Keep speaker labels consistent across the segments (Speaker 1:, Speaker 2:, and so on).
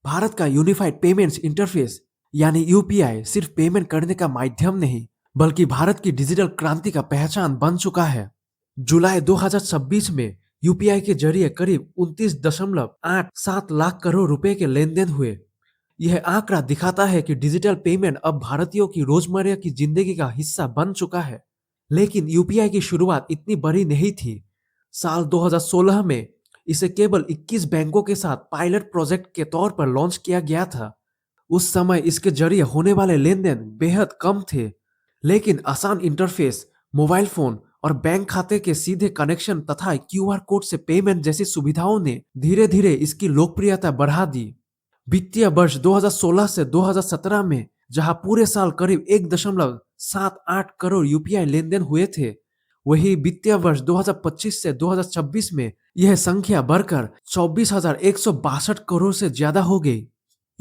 Speaker 1: भारत का unified payments interface यानी UPI सिर्फ पेमेंट करने का माध्यम नहीं बल्कि भारत की डिजिटल क्रांति का पहचान बन चुका है। जुलाई 2026 में यूपीआई के जरिए करीब 29.87 लाख करोड़ रुपए के लेन देन हुए। यह आंकड़ा दिखाता है कि डिजिटल पेमेंट अब भारतीयों की रोजमर्रा की जिंदगी का हिस्सा बन चुका है। लेकिन यूपीआई की शुरुआत इतनी बड़ी नहीं थी। साल 2016 में इसे केवल 21 बैंकों के साथ पायलट प्रोजेक्ट के तौर पर लॉन्च किया गया था। उस समय इसके जरिए होने वाले लेन देन बेहद कम थे, लेकिन आसान इंटरफेस, मोबाइल फोन और बैंक खाते के सीधे कनेक्शन तथा क्यूआर कोड से पेमेंट जैसी सुविधाओं ने धीरे धीरे इसकी लोकप्रियता बढ़ा दी। वित्तीय वर्ष 2016 से 2017 में जहां पूरे साल करीब 1.78 करोड़ यूपीआई लेन देन हुए थे, वही वित्तीय वर्ष 2025 से 2026 में यह संख्या बढ़कर 24,162 करोड़ से ज्यादा हो गई।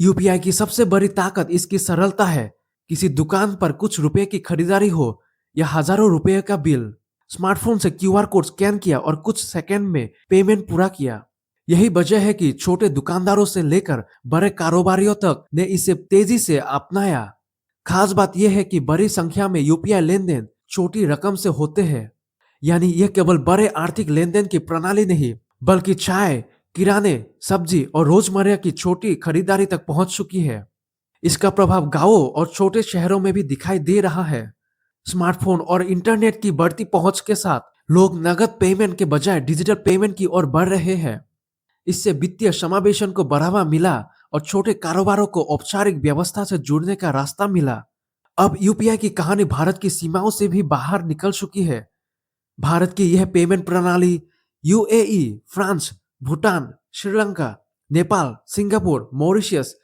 Speaker 1: यूपीआई की सबसे बड़ी ताकत इसकी सरलता है। किसी दुकान पर कुछ रुपए की खरीदारी हो या हजारों रुपए का बिल, स्मार्टफोन से क्यूआर कोड स्कैन किया और कुछ सेकंड में पेमेंट पूरा किया। यही वजह है कि छोटे दुकानदारों से लेकर बड़े कारोबारियों तक ने इसे तेजी से अपनाया। खास बात यह है कि बड़ी संख्या में यूपीआई लेन देन छोटी रकम से होते हैं, यानी यह केवल बड़े आर्थिक लेन देन की प्रणाली नहीं बल्कि चाय, किराने, सब्जी और रोजमर्रा की छोटी खरीदारी तक पहुंच चुकी है। इसका प्रभाव गांवों और छोटे शहरों में भी दिखाई दे रहा है। स्मार्टफोन और इंटरनेट की बढ़ती पहुंच के साथ लोग नगद पेमेंट के बजाय डिजिटल पेमेंट की ओर बढ़ रहे हैं। इससे वित्तीय समावेशन को बढ़ावा मिला और छोटे कारोबारों को औपचारिक व्यवस्था से जुड़ने का रास्ता मिला। अब यूपीआई की कहानी भारत की सीमाओं से भी बाहर निकल चुकी है। भारत की यह पेमेंट प्रणाली UAE, France, Bhutan, Sri Lanka, Nepal, Singapore, Mauritius,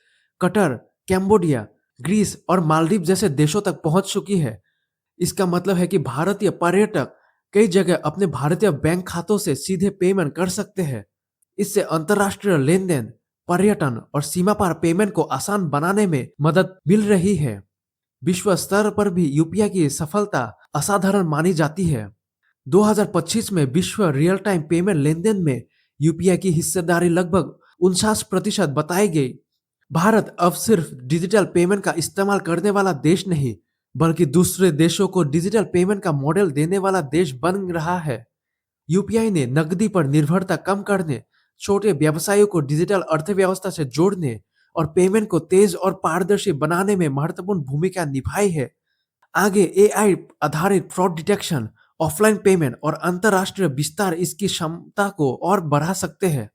Speaker 1: Qatar, Cambodia, Greece और मालदीव जैसे देशों तक पहुंच चुकी है। इसका मतलब है कि भारतीय पर्यटक कई जगह अपने भारतीय बैंक खातों से सीधे पेमेंट कर सकते हैं। इससे अंतर्राष्ट्रीय लेन देन, पर्यटन और सीमा पार पेमेंट को आसान बनाने में मदद मिल रही है। विश्व स्तर पर भी यूपीआई की सफलता असाधारण मानी जाती है। 2025 में विश्व रियल टाइम पेमेंट लेन देन में यूपीआई की हिस्सेदारी लगभग 49% बताई गई। भारत अब सिर्फ डिजिटल पेमेंट का इस्तेमाल करने वाला देश नहीं बल्कि दूसरे देशों को डिजिटल पेमेंट का मॉडल देने वाला देश बन रहा है। यूपीआई ने नकदी पर निर्भरता कम करने, छोटे व्यवसायों को डिजिटल अर्थव्यवस्था से जोड़ने और पेमेंट को तेज और पारदर्शी बनाने में महत्वपूर्ण भूमिका निभाई है। आगे एआई आधारित फ्रॉड डिटेक्शन, ऑफलाइन पेमेंट और अंतर्राष्ट्रीय विस्तार इसकी क्षमता को और बढ़ा सकते हैं।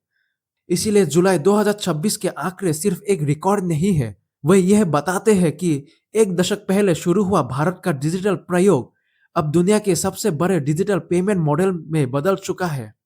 Speaker 1: इसीलिए जुलाई 2026 के आंकड़े सिर्फ एक रिकॉर्ड नहीं है, वे यह बताते हैं कि एक दशक पहले शुरू हुआ भारत का डिजिटल प्रयोग अब दुनिया के सबसे बड़े डिजिटल पेमेंट मॉडल में बदल चुका है।